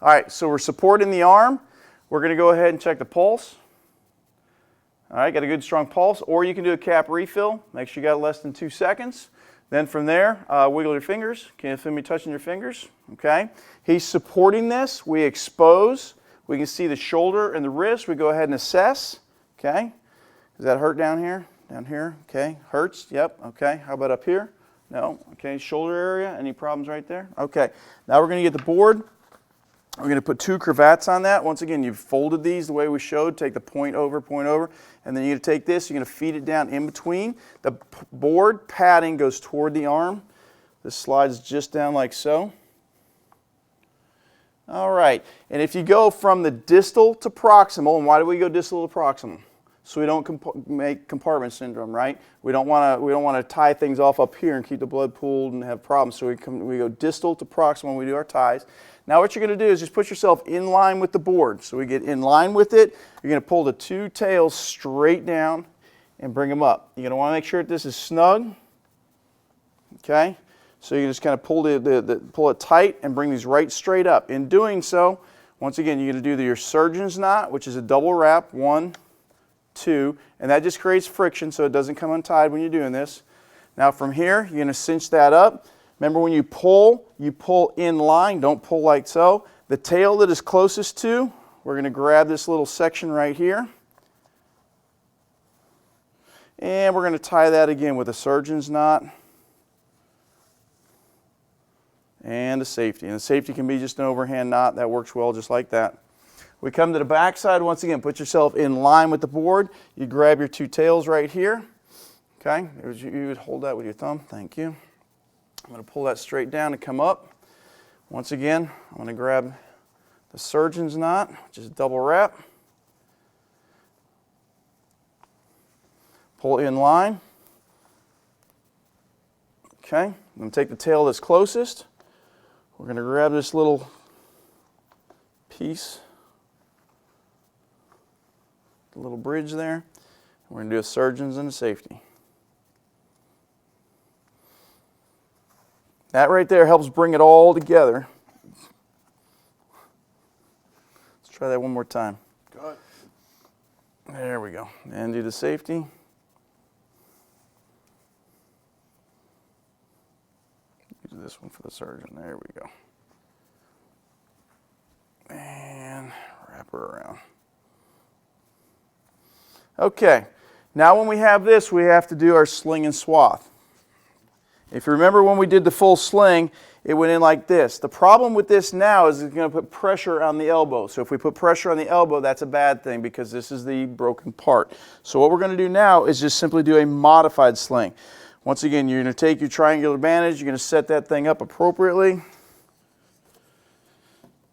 All right, so we're supporting the arm. We're going to go ahead and check the pulse. All right, got a good strong pulse, or you can do a cap refill. Make sure you got less than 2 seconds. Then from there, wiggle your fingers. Can you feel me touching your fingers? Okay. He's supporting this. We expose. We can see the shoulder and the wrist. We go ahead and assess. Okay. Does that hurt down here? Down here? Okay. Hurts? Yep. Okay. How about up here? No. Okay. Shoulder area? Any problems right there? Okay. Now we're going to get the board. We're going to put 2 cravats on that. Once again, you've folded these the way we showed. Take the point over, and then you're going to take this, you're going to feed it down in between. The board padding goes toward the arm. This slides just down like so. All right, and if you go from the distal to proximal, and why do we go distal to proximal? So we don't make compartment syndrome, right? We don't want to tie things off up here and keep the blood pooled and have problems. So we go distal to proximal when we do our ties. Now what you're going to do is just put yourself in line with the board. So we get in line with it. You're going to pull the 2 tails straight down and bring them up. You're going to want to make sure that this is snug. Okay? So you just kind of pull it tight and bring these right straight up. In doing so, once again, you're going to do your surgeon's knot, which is a double wrap, 1, 2, and that just creates friction so it doesn't come untied when you're doing this. Now from here, you're going to cinch that up. Remember, when you pull in line, don't pull like so. The tail that is closest to, we're going to grab this little section right here. And we're going to tie that again with a surgeon's knot and a safety. And the safety can be just an overhand knot. That works well just like that. We come to the back side. Once again, put yourself in line with the board. You grab your 2 tails right here. Okay, you would hold that with your thumb. Thank you. I'm going to pull that straight down and come up. Once again, I'm going to grab the surgeon's knot, which is a double wrap. Pull in line. Okay, I'm going to take the tail that's closest. We're going to grab this little piece, the little bridge there. We're going to do a surgeon's and a safety. That right there helps bring it all together. Let's try that one more time. Good. There we go. And do the safety. Do this one for the surgeon. There we go. And wrap her around. Okay. Now when we have this, we have to do our sling and swath. If you remember when we did the full sling, it went in like this. The problem with this now is it's going to put pressure on the elbow. So if we put pressure on the elbow, that's a bad thing because this is the broken part. So what we're going to do now is just simply do a modified sling. Once again, you're going to take your triangular bandage, you're going to set that thing up appropriately.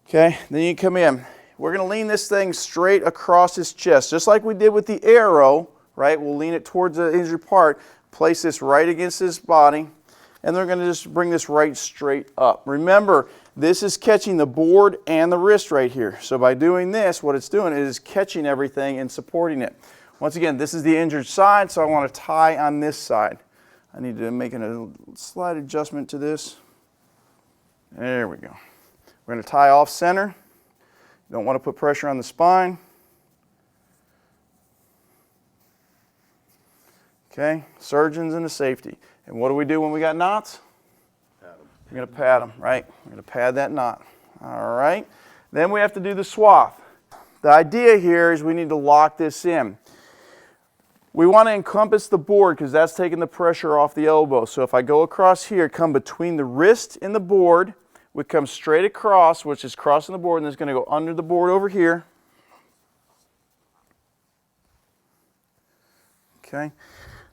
Okay, then you come in. We're going to lean this thing straight across his chest, just like we did with the arrow, right? We'll lean it towards the injured part, place this right against his body, and they're going to just bring this right straight up. Remember, this is catching the board and the wrist right here. So by doing this, what it's doing is catching everything and supporting it. Once again, this is the injured side, so I want to tie on this side. I need to make a slight adjustment to this. There we go. We're going to tie off center. You don't want to put pressure on the spine. Okay, surgeons and the safety. And what do we do when we got knots? Pad them. We're going to pad them, right? We're going to pad that knot. All right. Then we have to do the swath. The idea here is we need to lock this in. We want to encompass the board because that's taking the pressure off the elbow. So if I go across here, come between the wrist and the board, we come straight across, which is crossing the board, and it's going to go under the board over here. Okay.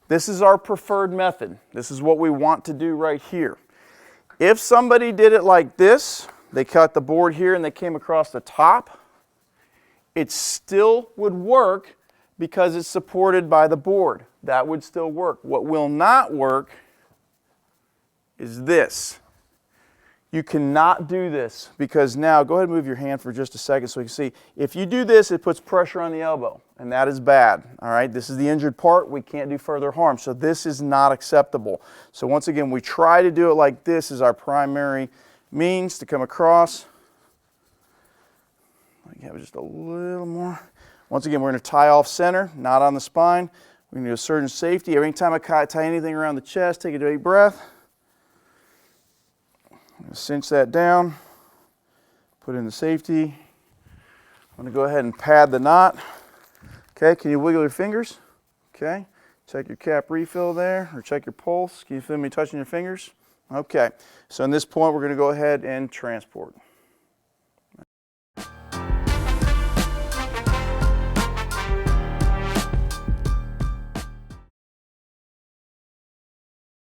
This is our preferred method. This is what we want to do right here. If somebody did it like this, they cut the board here and they came across the top, it still would work because it's supported by the board. That would still work. What will not work is this. You cannot do this because now, go ahead and move your hand for just a second so you can see. If you do this, it puts pressure on the elbow, and that is bad. All right, this is the injured part. We can't do further harm, so this is not acceptable. So once again, we try to do it like this as our primary means to come across you have just a little more. Once again, we're going to tie off center, not on the spine. We're going to do a surgeon safety. Every time I tie anything around the chest, take a deep breath. Cinch that down. Put in the safety. I'm going to go ahead and pad the knot. Okay, can you wiggle your fingers? Okay, check your cap refill there, or check your pulse. Can you feel me touching your fingers? Okay, so in this point, we're going to go ahead and transport.